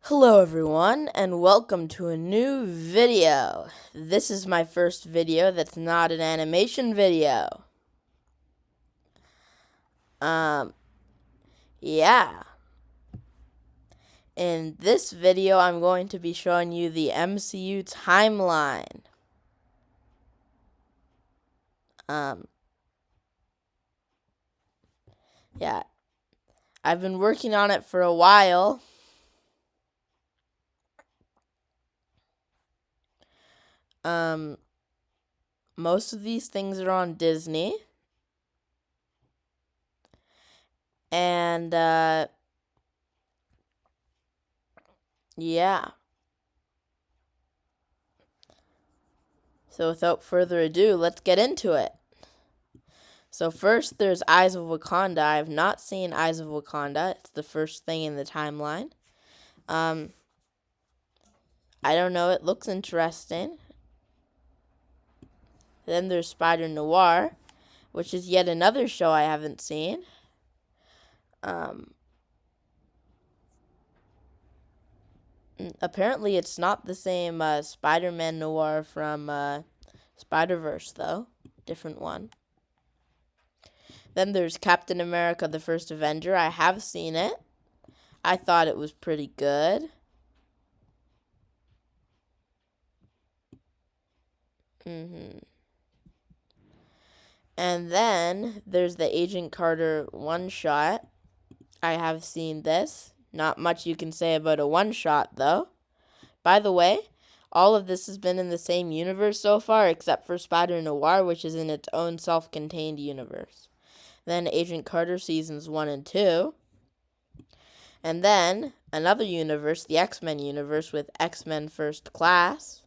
Hello everyone, and welcome to a new video. This is my first video that's not an animation video. Yeah. In this video, I'm going to be showing you the MCU timeline. Yeah. I've been working on it for a while. Most of these things are on Disney. And, yeah. So without further ado, let's get into it. So first, there's Eyes of Wakanda. I have not seen Eyes of Wakanda. It's the first thing in the timeline. I don't know. It looks interesting. Then there's Spider Noir, which is yet another show I haven't seen. Apparently, it's not the same Spider-Man Noir from Spider-Verse, though. Different one. Then there's Captain America, the First Avenger. I have seen it. I thought it was pretty good. And then there's the Agent Carter one-shot. I have seen this. Not much you can say about a one-shot, though. By the way, all of this has been in the same universe so far, except for Spider Noir, which is in its own self-contained universe. Then Agent Carter Seasons 1 and 2. And then another universe, the X-Men universe, with X-Men First Class.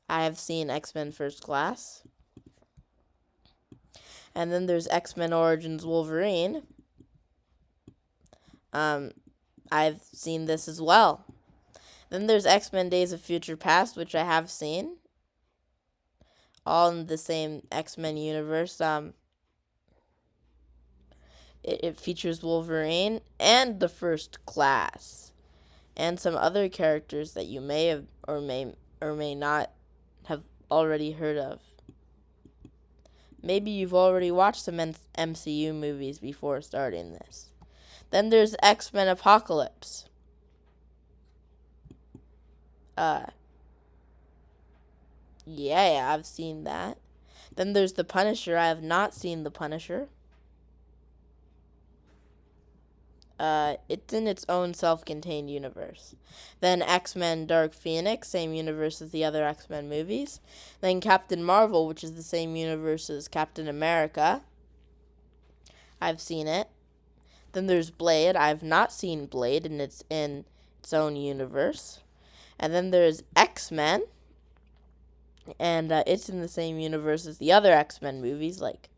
I have seen X-Men First Class. And then there's X-Men Origins Wolverine. I've seen this as well. Then there's X-Men Days of Future Past, which I have seen. All in the same X-Men universe. It features Wolverine and the First Class. And some other characters that you may have or may not have already heard of. Maybe you've already watched some MCU movies before starting this. Then there's X-Men Apocalypse. Yeah, I've seen that. Then there's The Punisher. I have not seen The Punisher. It's in its own self-contained universe. Then X-Men Dark Phoenix, same universe as the other X-Men movies. Then Captain Marvel, which is the same universe as Captain America. I've seen it. Then there's Blade. I've not seen Blade, and it's in its own universe. And then there's X-Men, and it's in the same universe as the other X-Men movies, like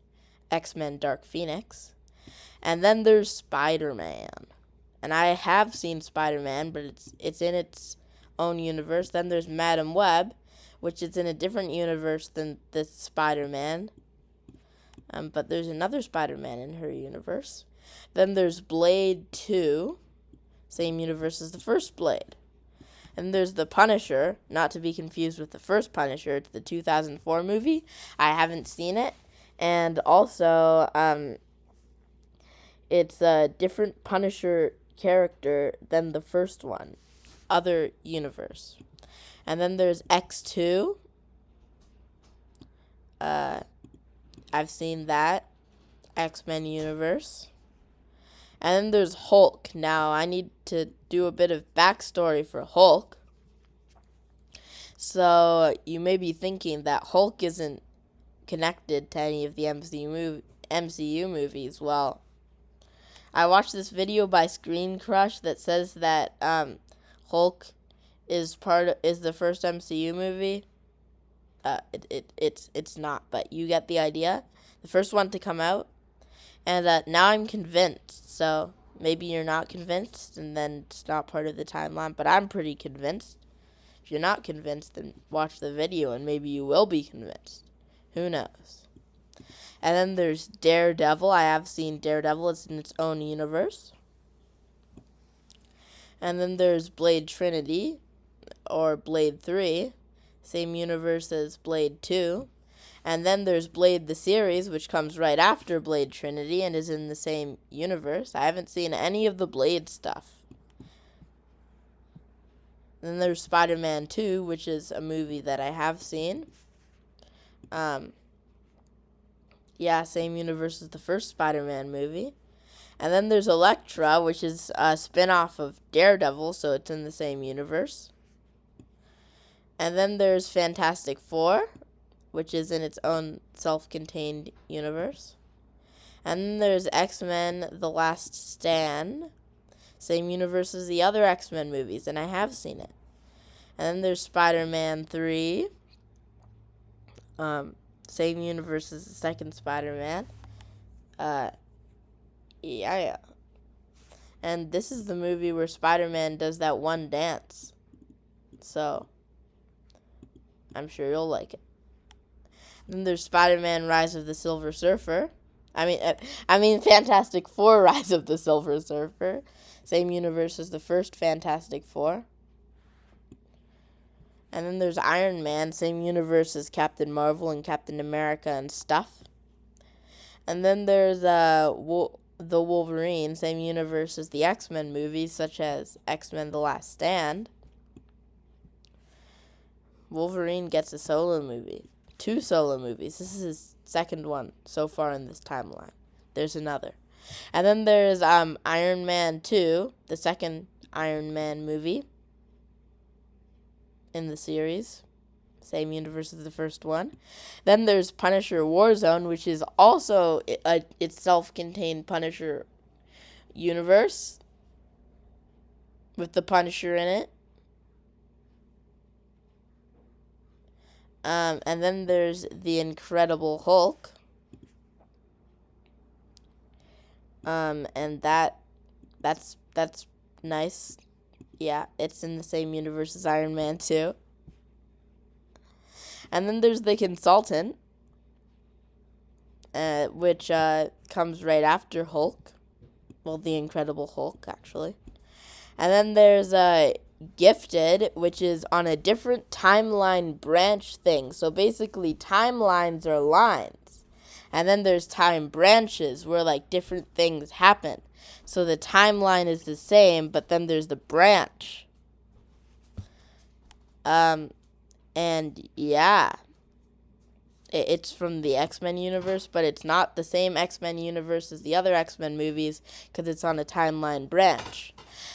X-Men Dark Phoenix. And then there's Spider-Man. And I have seen Spider-Man, but it's in its own universe. Then there's Madam Web, which is in a different universe than this Spider-Man. But there's another Spider-Man in her universe. Then there's Blade 2, same universe as the first Blade. And there's The Punisher, not to be confused with the first Punisher. It's the 2004 movie. I haven't seen it. And also, it's a different Punisher character than the first one. Other universe. And then there's X2. I've seen that. X-Men universe. And then there's Hulk. Now, I need to do a bit of backstory for Hulk. So, you may be thinking that Hulk isn't connected to any of the MCU movies. Well, I watched this video by Screen Crush that says that Hulk is the first MCU movie. It's not, but you get the idea. The first one to come out. And now I'm convinced. So maybe you're not convinced, and then it's not part of the timeline. But I'm pretty convinced. If you're not convinced, then watch the video, and maybe you will be convinced. Who knows? And then there's Daredevil. I have seen Daredevil. It's in its own universe. And then there's Blade Trinity, or Blade 3, same universe as Blade 2. And then there's Blade the series, which comes right after Blade Trinity and is in the same universe. I haven't seen any of the Blade stuff. Then there's Spider-Man 2, which is a movie that I have seen. Same universe as the first Spider-Man movie. And then there's Elektra, which is a spin-off of Daredevil, so it's in the same universe. And then there's Fantastic Four, which is in its own self-contained universe. And then there's X-Men The Last Stand, same universe as the other X-Men movies, and I have seen it. And then there's Spider-Man 3, same universe as the second Spider-Man. And this is the movie where Spider-Man does that one dance. So, I'm sure you'll like it. Then there's Spider-Man Rise of the Silver Surfer. I mean Fantastic Four Rise of the Silver Surfer. Same universe as the first Fantastic Four. And then there's Iron Man, same universe as Captain Marvel and Captain America and stuff. And then there's the Wolverine, same universe as the X-Men movies, such as X-Men The Last Stand. Wolverine gets a solo movie. 2 solo movies. This is his second one so far in this timeline. There's another. And then there's Iron Man 2, the second Iron Man movie in the series. Same universe as the first one. Then there's Punisher Warzone, which is also its self-contained Punisher universe with the Punisher in it. And then there's The Incredible Hulk. And that's nice. Yeah, it's in the same universe as Iron Man 2. And then there's The Consultant, which comes right after Hulk. Well, The Incredible Hulk, actually. And then there's Gifted, which is on a different timeline branch thing. So basically, timelines are lines. And then there's time branches where, like, different things happen. So the timeline is the same, but then there's the branch. And yeah, it's from the X-Men universe, but it's not the same X-Men universe as the other X-Men movies because it's on a timeline branch.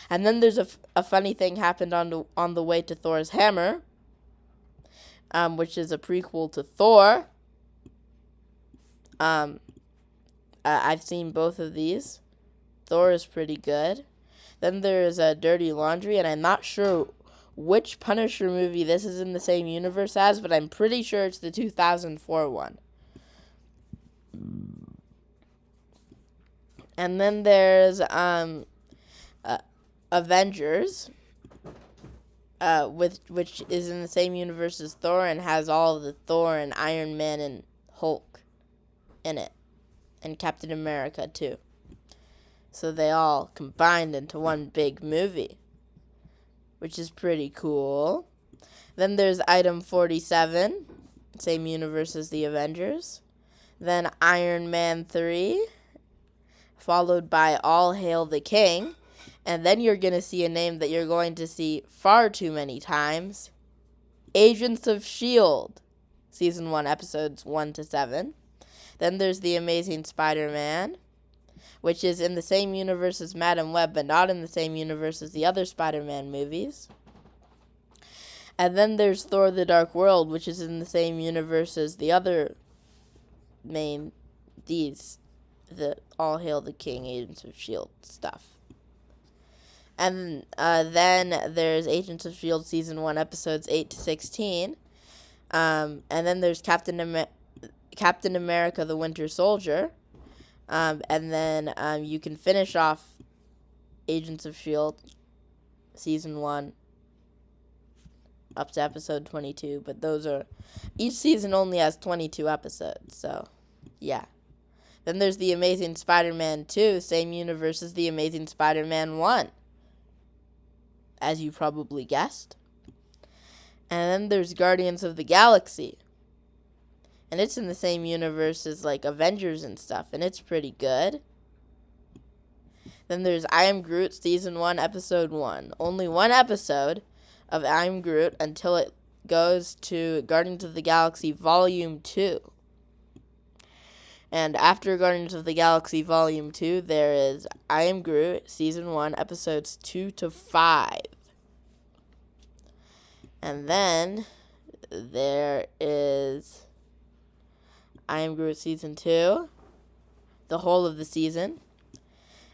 And then there's a funny thing happened on the way to Thor's hammer, which is a prequel to Thor. I've seen both of these. Thor is pretty good. Then there's Dirty Laundry, and I'm not sure which Punisher movie this is in the same universe as, but I'm pretty sure it's the 2004 one. And then there's Avengers, which is in the same universe as Thor and has all of the Thor and Iron Man and Hulk in it, and Captain America too. So they all combined into one big movie, which is pretty cool. Then there's Item 47, same universe as the Avengers. Then Iron Man 3, followed by All Hail the King. And then you're going to see a name that you're going to see far too many times. Agents of S.H.I.E.L.D., Season 1, Episodes 1 to 7. Then there's The Amazing Spider-Man, which is in the same universe as Madam Web, but not in the same universe as the other Spider-Man movies. And then there's Thor the Dark World, which is in the same universe as the other the All Hail the King, Agents of S.H.I.E.L.D. stuff. And then there's Agents of S.H.I.E.L.D. Season 1, Episodes 8 to 16. And then there's Captain America the Winter Soldier. And then you can finish off Agents of S.H.I.E.L.D. Season 1 up to Episode 22. But each season only has 22 episodes. So, yeah. Then there's The Amazing Spider-Man 2, same universe as The Amazing Spider-Man 1. as you probably guessed. And then there's Guardians of the Galaxy. And it's in the same universe as like Avengers and stuff, and it's pretty good. Then there's I Am Groot Season 1, Episode 1. Only one episode of I Am Groot until it goes to Guardians of the Galaxy Volume 2. And after Guardians of the Galaxy Volume 2, there is I Am Groot Season 1, Episodes 2 to 5. And then there is I Am Groot Season 2, the whole of the season.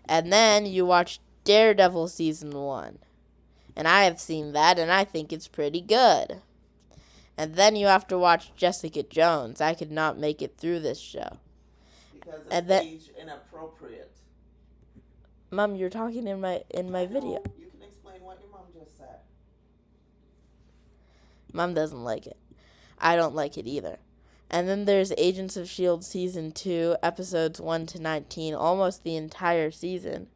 And then you watch Daredevil Season 1. And I have seen that, and I think it's pretty good. And then you have to watch Jessica Jones. I could not make it through this show. Because it's age inappropriate. Mom, you're talking in my video. You can explain what your mom just said. Mom doesn't like it. I don't like it either. And then there's Agents of S.H.I.E.L.D. Season 2, Episodes 1 to 19, almost the entire season.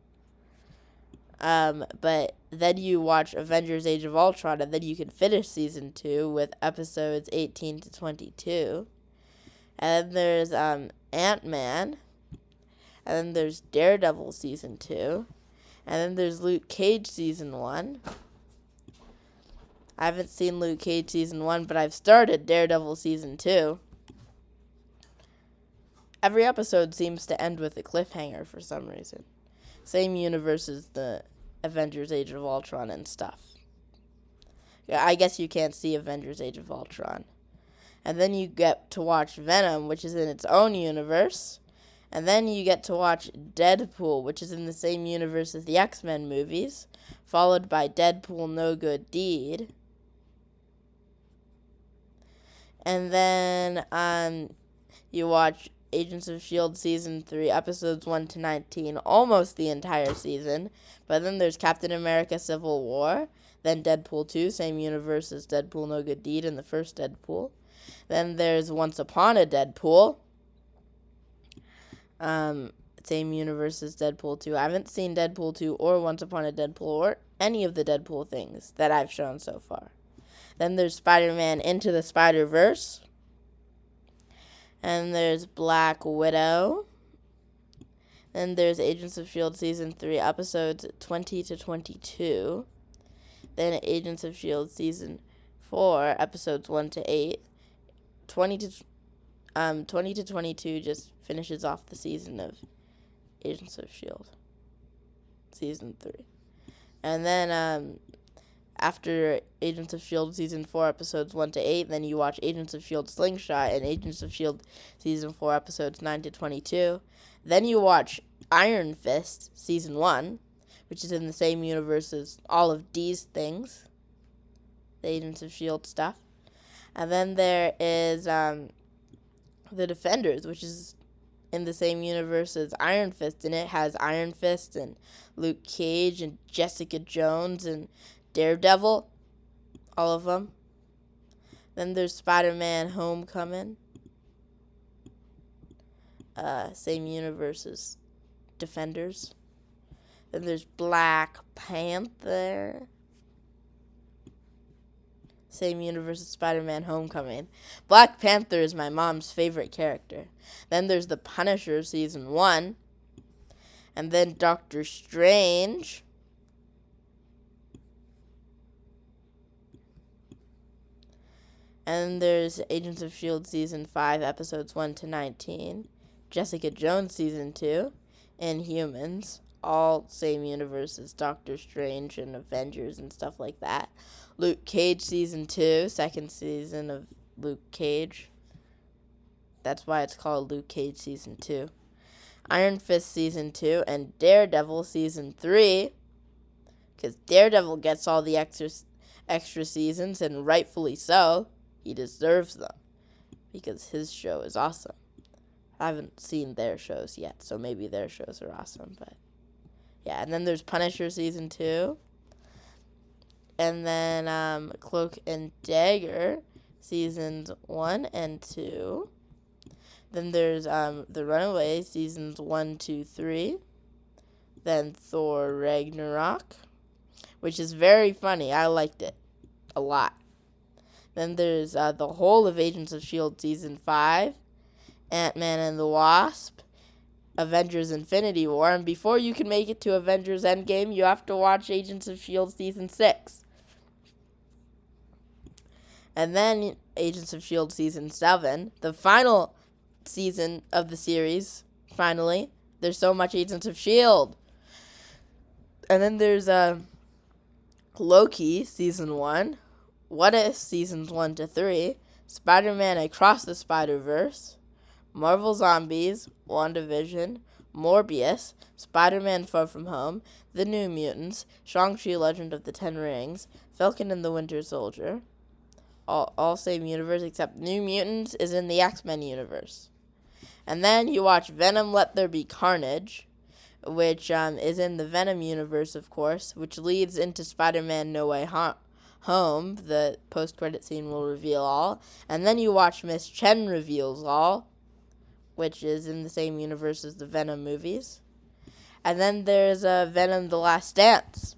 But then you watch Avengers Age of Ultron, and then you can finish Season 2 with Episodes 18 to 22. And then there's Ant-Man. And then there's Daredevil Season 2. And then there's Luke Cage Season 1. I haven't seen Luke Cage Season 1, but I've started Daredevil Season 2. Every episode seems to end with a cliffhanger for some reason. Same universe as the Avengers Age of Ultron and stuff. Yeah, I guess you can't see Avengers Age of Ultron. And then you get to watch Venom, which is in its own universe. And then you get to watch Deadpool, which is in the same universe as the X-Men movies, followed by Deadpool No Good Deed. And then you watch Agents of S.H.I.E.L.D. Season 3, Episodes 1 to 19, almost the entire season. But then there's Captain America Civil War, then Deadpool 2, same universe as Deadpool No Good Deed and the first Deadpool. Then there's Once Upon a Deadpool, same universe as Deadpool 2. I haven't seen Deadpool 2 or Once Upon a Deadpool or any of the Deadpool things that I've shown so far. Then there's Spider-Man Into the Spider-Verse. And there's Black Widow. Then there's Agents of S.H.I.E.L.D. Season 3, Episodes 20 to 22. Then Agents of S.H.I.E.L.D. Season 4, Episodes 1 to 8. 20 to 22 just finishes off the season of Agents of S.H.I.E.L.D. Season 3. And then after Agents of S.H.I.E.L.D. Season 4, Episodes 1 to 8, then you watch Agents of S.H.I.E.L.D. Slingshot and Agents of S.H.I.E.L.D. Season 4, Episodes 9 to 22. Then you watch Iron Fist Season 1, which is in the same universe as all of Dee's things, the Agents of S.H.I.E.L.D. stuff. And then there is The Defenders, which is in the same universe as Iron Fist, and it has Iron Fist and Luke Cage and Jessica Jones and Daredevil, all of them. Then there's Spider-Man Homecoming, same universe as Defenders. Then there's Black Panther, same universe as Spider-Man Homecoming. Black Panther is my mom's favorite character. Then there's The Punisher Season 1. And then Doctor Strange. And there's Agents of S.H.I.E.L.D. Season 5, Episodes 1 to 19. Jessica Jones Season 2. Inhumans. All same universe as Doctor Strange and Avengers and stuff like that. Luke Cage Season 2, second season of Luke Cage. That's why it's called Luke Cage Season 2. Iron Fist Season 2 and Daredevil Season 3. Because Daredevil gets all the extra seasons, and rightfully so. He deserves them. Because his show is awesome. I haven't seen their shows yet, so maybe their shows are awesome. But yeah, and then there's Punisher Season 2. And then Cloak and Dagger Seasons 1 and 2. Then there's The Runaways Seasons 1, 2, 3. Then Thor Ragnarok, which is very funny. I liked it a lot. Then there's the whole of Agents of S.H.I.E.L.D. Season 5, Ant-Man and the Wasp, Avengers Infinity War, and before you can make it to Avengers Endgame, you have to watch Agents of S.H.I.E.L.D. Season 6. And then Agents of S.H.I.E.L.D. Season 7, the final season of the series, finally. There's so much Agents of S.H.I.E.L.D. And then there's Loki Season 1, What If Seasons 1 to 3, Spider-Man Across the Spider-Verse, Marvel Zombies, WandaVision, Morbius, Spider-Man Far From Home, The New Mutants, Shang-Chi Legend of the Ten Rings, Falcon and the Winter Soldier. All same universe, except New Mutants is in the X-Men universe. And then you watch Venom Let There Be Carnage, which is in the Venom universe, of course, which leads into Spider-Man No Way Home. The post-credit scene will reveal all. And then you watch Miss Chen Reveals All, which is in the same universe as the Venom movies. And then there's Venom The Last Dance.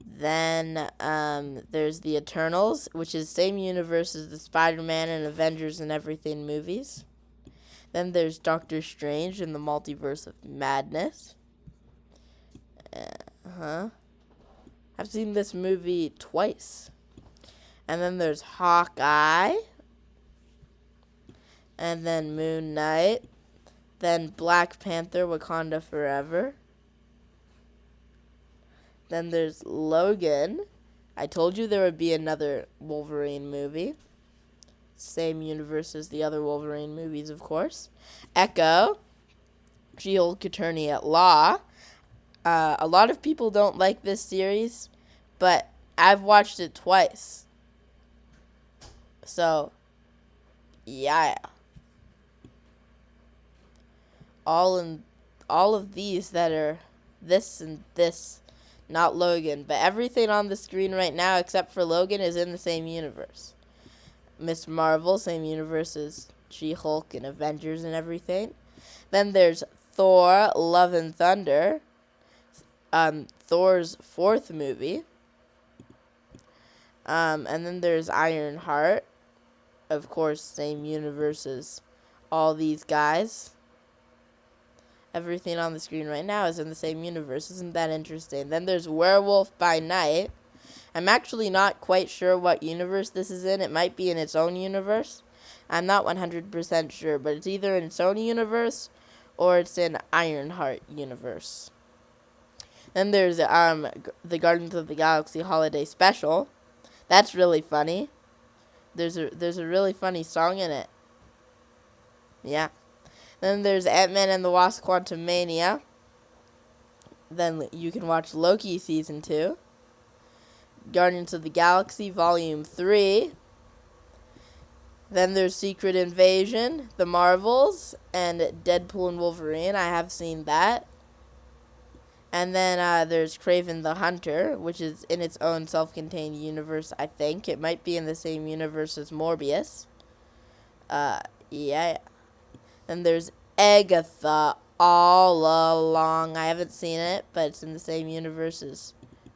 Then there's The Eternals, which is same universe as the Spider-Man and Avengers and Everything movies. Then there's Doctor Strange in the Multiverse of Madness. I've seen this movie twice. And then there's Hawkeye. And then Moon Knight. Then Black Panther, Wakanda Forever. Then there's Logan. I told you there would be another Wolverine movie. Same universe as the other Wolverine movies, of course. Echo. She-Hulk Attorney at Law. A lot of people don't like this series, but I've watched it twice. So, yeah. All of these that are this and this, not Logan, but everything on the screen right now except for Logan is in the same universe. Miss Marvel, same universe as She-Hulk and Avengers and everything. Then there's Thor, Love and Thunder, Thor's fourth movie. And then there's Ironheart, of course, same universe as all these guys. Everything on the screen right now is in the same universe. Isn't that interesting? Then there's Werewolf by Night. I'm actually not quite sure what universe this is in. It might be in its own universe. I'm not 100% sure, but it's either in its own universe or it's in Ironheart universe. Then there's the Guardians of the Galaxy Holiday Special. That's really funny. There's a really funny song in it. Yeah. Then there's Ant-Man and the Wasp Quantumania. Then you can watch Loki Season 2. Guardians of the Galaxy Volume 3. Then there's Secret Invasion, The Marvels, and Deadpool and Wolverine. I have seen that. And then there's Kraven the Hunter, which is in its own self-contained universe, I think. It might be in the same universe as Morbius. Yeah. Then there's Agatha All Along. I haven't seen it, but it's in the same universe as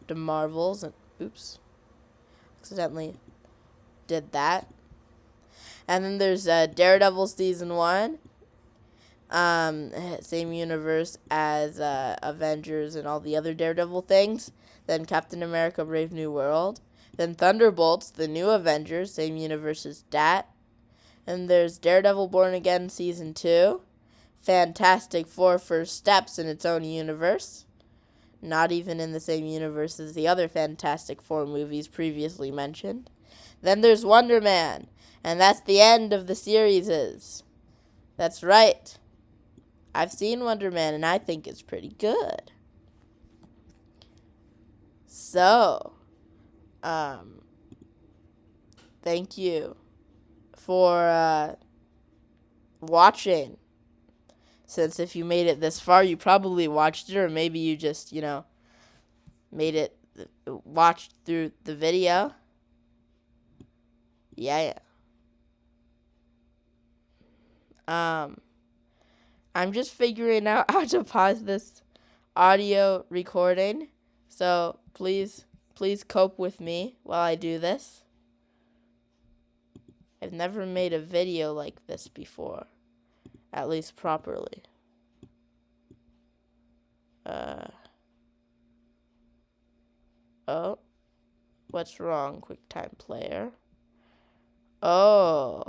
The Marvels. Oops. Accidentally did that. And then there's Daredevil Season 1. Same universe as Avengers and all the other Daredevil things. Then Captain America Brave New World. Then Thunderbolts, the new Avengers, same universe as that. And there's Daredevil Born Again Season 2. Fantastic Four First Steps in its own universe. Not even in the same universe as the other Fantastic Four movies previously mentioned. Then there's Wonder Man. And that's the end of the series. That's right. I've seen Wonder Man, and I think it's pretty good. So, thank you for watching. Since if you made it this far, you probably watched it, or maybe you just, watched through the video. Yeah. I'm just figuring out how to pause this audio recording So please cope with me while I do this. I've never made a video like this before, at least properly. Oh, what's wrong, QuickTime Player? Oh,